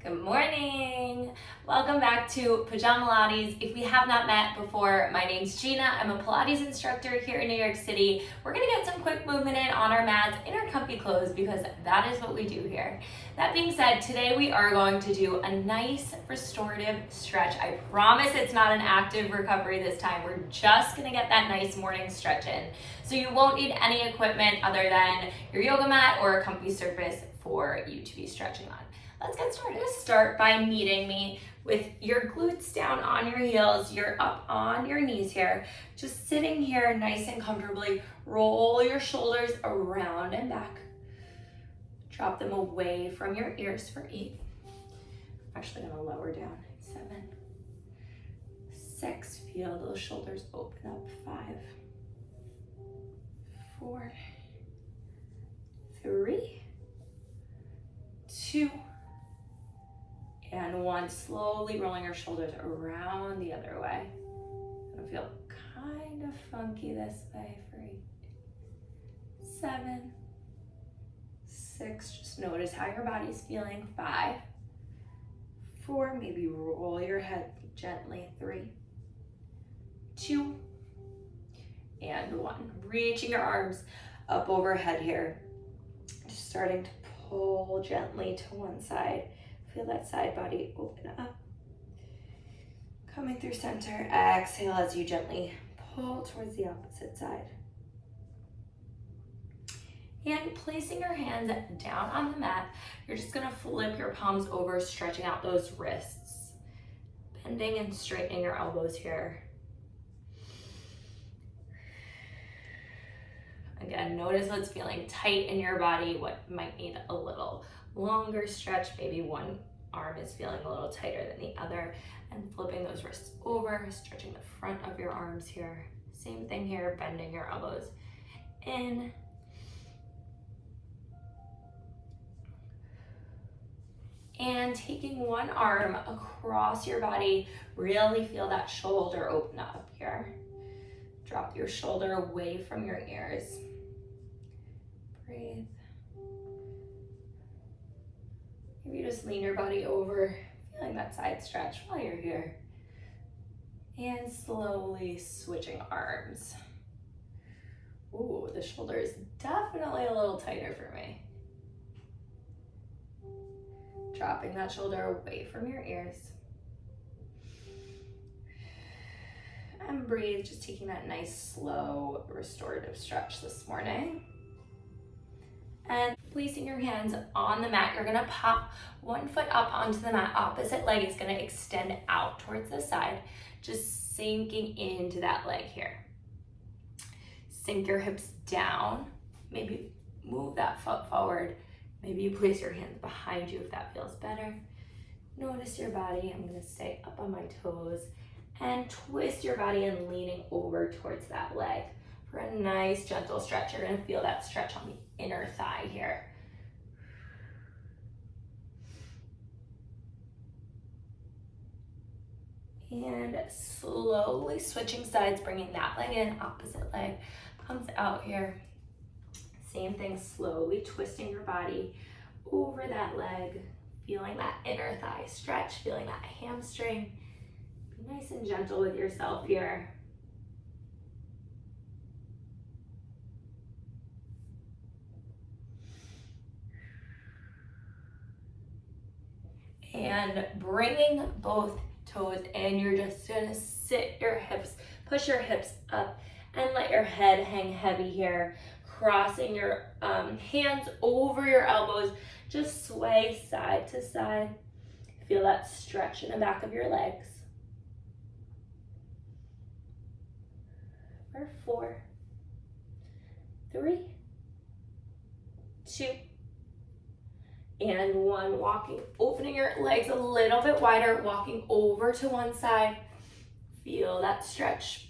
Good morning. Welcome back to Pajamalates. If we have not met before, my name's Gina. I'm a Pilates instructor here in New York City. We're gonna get some quick movement in on our mats in our comfy clothes because that is what we do here. That being said, today we are going to do a nice restorative stretch. I promise it's not an active recovery this time. We're just gonna get that nice morning stretch in. So you won't need any equipment other than your yoga mat or a comfy surface for you to be stretching on. Let's get started. Start by meeting me with your glutes down on your heels. You're up on your knees here. Just sitting here nice and comfortably. Roll your shoulders around and back. Drop them away from your ears for 8. I'm actually gonna lower down. 7, 6, feel those shoulders open up. 5, 4, 3, 2, and 1. Slowly rolling your shoulders around the other way. It'll feel kind of funky this way for 8, 7, 6. Just notice how your body's feeling. 5, 4. Maybe roll your head gently. 3, 2, and 1. Reaching your arms up overhead here. Just starting to pull gently to one side. Feel that side body open up. Coming through center. Exhale as you gently pull towards the opposite side. And placing your hands down on the mat, you're just gonna flip your palms over, stretching out those wrists. Bending and straightening your elbows here. Again, notice what's feeling tight in your body, what might need a little longer stretch. Maybe one arm is feeling a little tighter than the other, and flipping those wrists over, stretching the front of your arms here. Same thing here, bending your elbows in. And taking one arm across your body, really feel that shoulder open up here. Drop your shoulder away from your ears. Breathe. Maybe just lean your body over, feeling that side stretch while you're here. And slowly switching arms. Ooh, the shoulder is definitely a little tighter for me. Dropping that shoulder away from your ears. And breathe, just taking that nice, slow, restorative stretch this morning. And placing your hands on the mat, you're gonna pop one foot up onto the mat. Opposite leg is gonna extend out towards the side, just sinking into that leg here. Sink your hips down. Maybe move that foot forward. Maybe you place your hands behind you if that feels better. Notice your body. I'm gonna stay up on my toes and twist your body and leaning over towards that leg. For a nice gentle stretch, you're gonna feel that stretch on the inner thigh here. And slowly switching sides, bringing that leg in, opposite leg comes out here. Same thing, slowly twisting your body over that leg, feeling that inner thigh stretch, feeling that hamstring. Be nice and gentle with yourself here. And bringing both toes in, you're just gonna sit your hips, push your hips up and let your head hang heavy here. Crossing your hands over your elbows, just sway side to side. Feel that stretch in the back of your legs. For 4, 3, 2, and 1. Walking, opening your legs a little bit wider, walking over to one side. Feel that stretch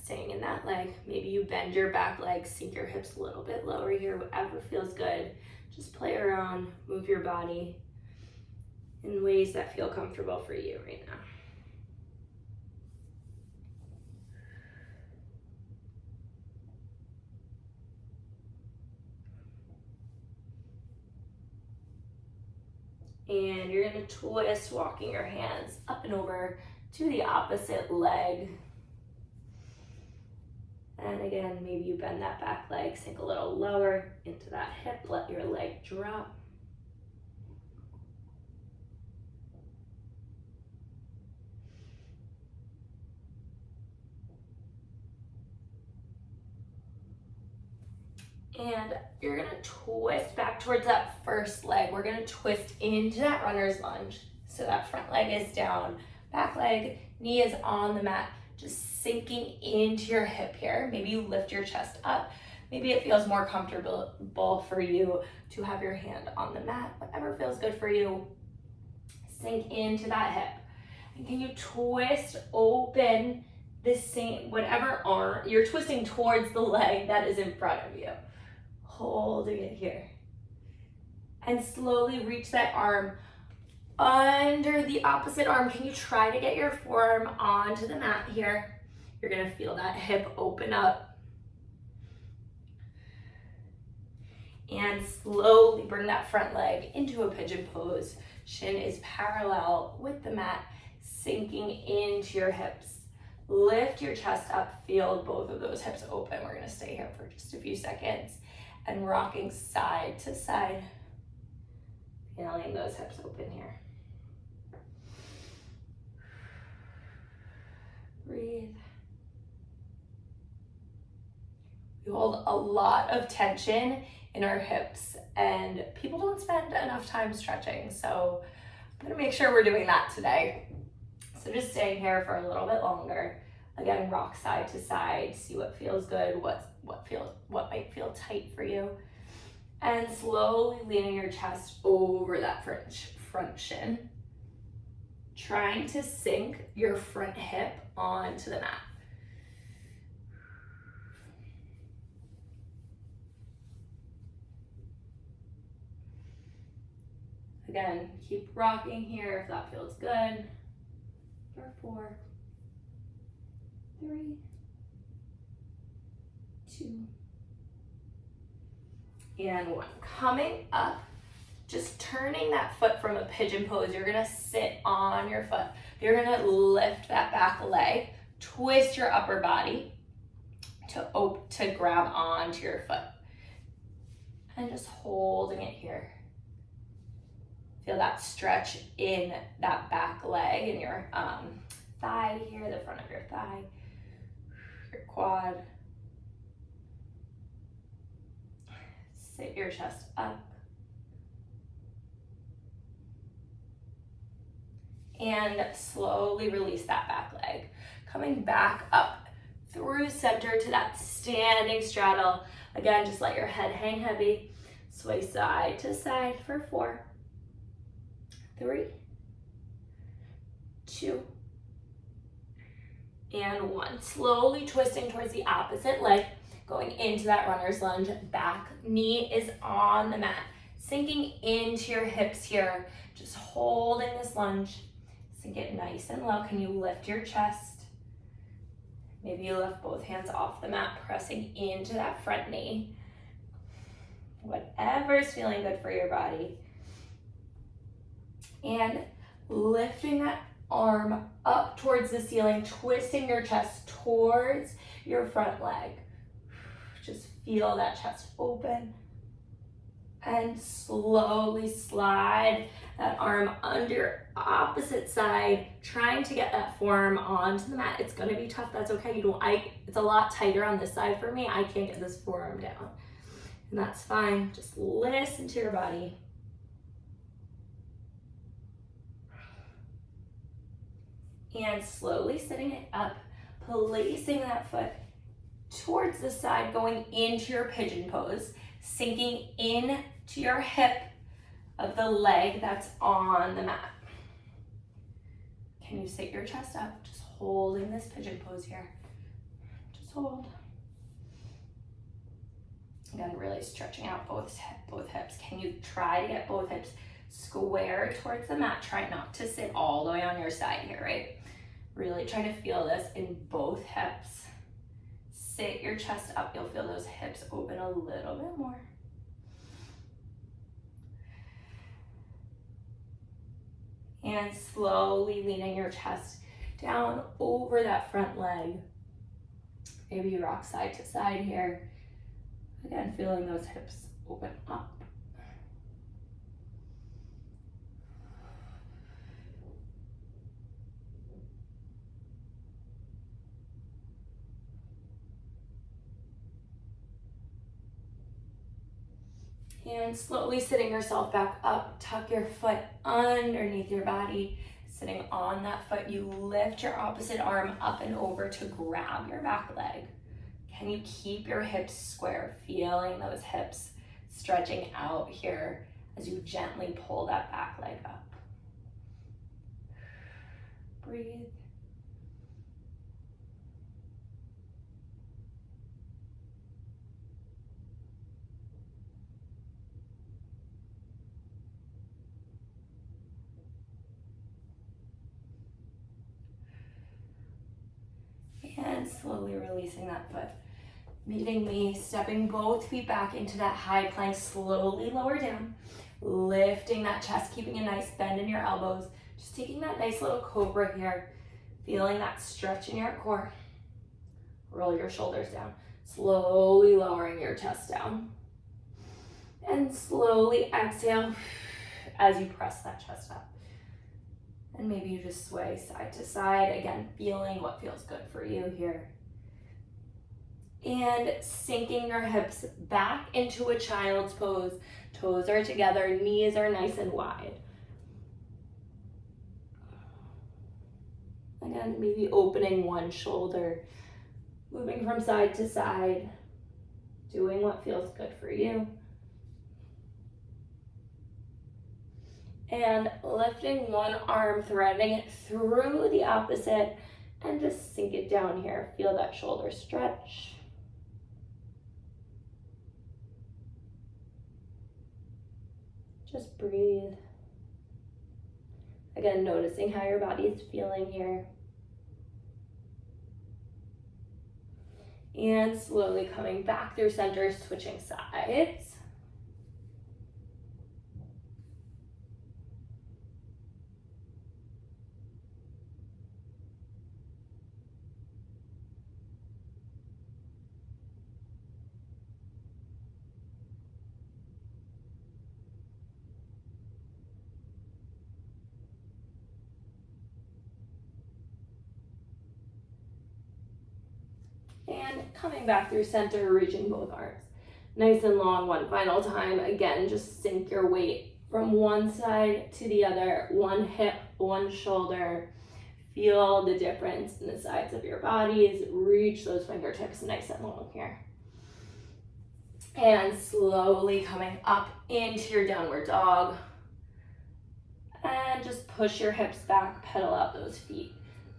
staying in that leg. Maybe you bend your back leg, sink your hips a little bit lower here, whatever feels good. Just play around, move your body in ways that feel comfortable for you right now. And you're gonna twist, walking your hands up and over to the opposite leg. And again, maybe you bend that back leg, sink a little lower into that hip, let your leg drop. And you're gonna twist back towards that first leg. We're gonna twist into that runner's lunge. So that front leg is down, back leg, knee is on the mat, just sinking into your hip here. Maybe you lift your chest up. Maybe it feels more comfortable for you to have your hand on the mat, whatever feels good for you. Sink into that hip. And can you twist open the same, whatever arm, you're twisting towards the leg that is in front of you. Holding it here. And slowly reach that arm under the opposite arm. Can you try to get your forearm onto the mat here? You're gonna feel that hip open up. And slowly bring that front leg into a pigeon pose. Shin is parallel with the mat, sinking into your hips. Lift your chest up, feel both of those hips open. We're gonna stay here for just a few seconds. And rocking side to side. Feeling those hips open here. Breathe. We hold a lot of tension in our hips and people don't spend enough time stretching. So I'm gonna make sure we're doing that today. So just staying here for a little bit longer. Again, rock side to side, see what feels good, what might feel tight for you. And slowly leaning your chest over that front shin. Trying to sink your front hip onto the mat. Again, keep rocking here if that feels good. For 4, 3, 2, and 1. Coming up, just turning that foot from a pigeon pose. You're gonna sit on your foot. You're gonna lift that back leg, twist your upper body to grab onto your foot. And just holding it here. Feel that stretch in that back leg and your thigh here, the front of your thigh, your quad. Sit your chest up. And slowly release that back leg. Coming back up through center to that standing straddle. Again, just let your head hang heavy. Sway side to side for 4, 3, 2, and 1. Slowly twisting towards the opposite leg, going into that runner's lunge. Back knee is on the mat, sinking into your hips here. Just holding this lunge. Sink it nice and low. Can you lift your chest? Maybe you lift both hands off the mat, pressing into that front knee. Whatever's feeling good for your body. And lifting that arm up towards the ceiling, twisting your chest towards your front leg. Just feel that chest open. And slowly slide that arm under your opposite side, trying to get that forearm onto the mat. It's gonna be tough, that's okay. It's a lot tighter on this side for me. I can't get this forearm down. And that's fine, just listen to your body. And slowly sitting it up, placing that foot towards the side, going into your pigeon pose, sinking in to your hip of the leg that's on the mat. Can you sit your chest up, just holding this pigeon pose here? Just hold. Again, really stretching out both hips. Can you try to get both hips square towards the mat? Try not to sit all the way on your side here, right? Really try to feel this in both hips. Sit your chest up, you'll feel those hips open a little bit more. And slowly leaning your chest down over that front leg. Maybe you rock side to side here. Again, feeling those hips open up. And slowly sitting yourself back up, tuck your foot underneath your body. Sitting on that foot, you lift your opposite arm up and over to grab your back leg. Can you keep your hips square, feeling those hips stretching out here as you gently pull that back leg up? Breathe. And slowly releasing that foot. Meeting me, stepping both feet back into that high plank, slowly lower down. Lifting that chest, keeping a nice bend in your elbows. Just taking that nice little cobra here. Feeling that stretch in your core. Roll your shoulders down. Slowly lowering your chest down. And slowly exhale as you press that chest up. And maybe you just sway side to side. Again, feeling what feels good for you here. And sinking your hips back into a child's pose. Toes are together, knees are nice and wide. Again, maybe opening one shoulder, moving from side to side, doing what feels good for you. And lifting one arm, threading it through the opposite, and just sink it down here. Feel that shoulder stretch. Just breathe. Again, noticing how your body is feeling here. And slowly coming back through center, switching sides. And coming back through center, reaching both arms. Nice and long one final time. Again, just sink your weight from one side to the other, one hip, one shoulder. Feel the difference in the sides of your bodies. Reach those fingertips nice and long here. And slowly coming up into your downward dog. And just push your hips back, pedal out those feet.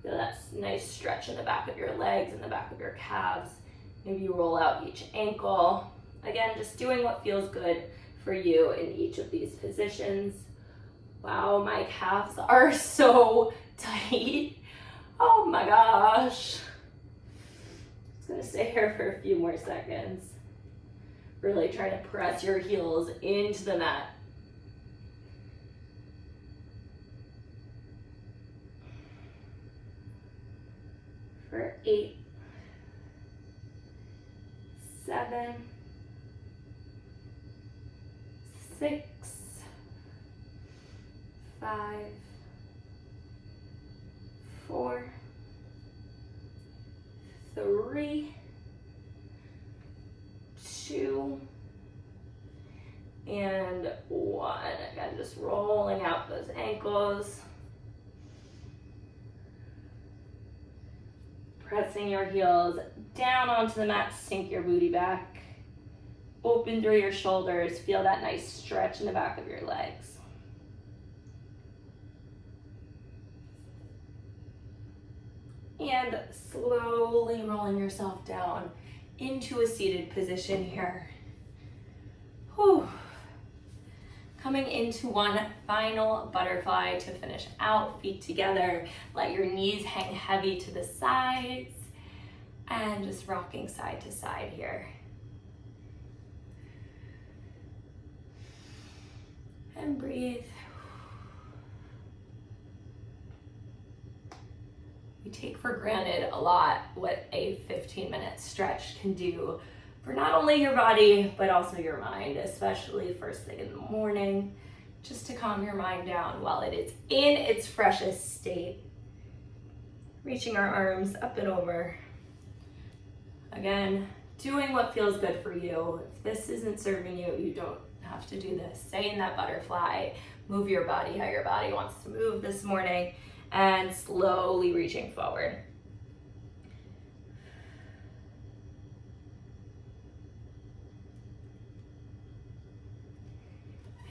Feel that nice stretch in the back of your legs and the back of your calves. Maybe you roll out each ankle. Again, just doing what feels good for you in each of these positions. Wow, my calves are so tight. Oh my gosh. Just gonna stay here for a few more seconds. Really try to press your heels into the mat. For 8, 7, 6, 5, 4, 3, 2, and 1. Again, just rolling out those ankles. Pressing your heels down onto the mat, sink your booty back. Open through your shoulders, feel that nice stretch in the back of your legs. And slowly rolling yourself down into a seated position here. Whew. Coming into one final butterfly to finish out, feet together. Let your knees hang heavy to the sides and just rocking side to side here. And breathe. take for granted a lot what a 15-minute stretch can do for not only your body, but also your mind, especially first thing in the morning, just to calm your mind down while it is in its freshest state. Reaching our arms up and over. Again, doing what feels good for you. If this isn't serving you, you don't have to do this. Stay in that butterfly. Move your body how your body wants to move this morning, and slowly reaching forward.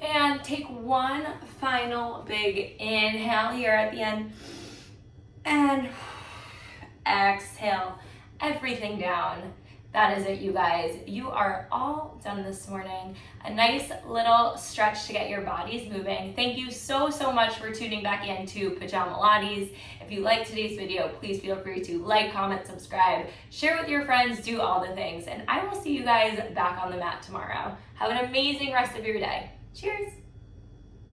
And take one final big inhale here at the end. And exhale everything down. That is it, you guys. You are all done this morning. A nice little stretch to get your bodies moving. Thank you so much for tuning back in to Pajamalates. If you liked today's video, please feel free to like, comment, subscribe, share with your friends, do all the things. And I will see you guys back on the mat tomorrow. Have an amazing rest of your day. Cheers.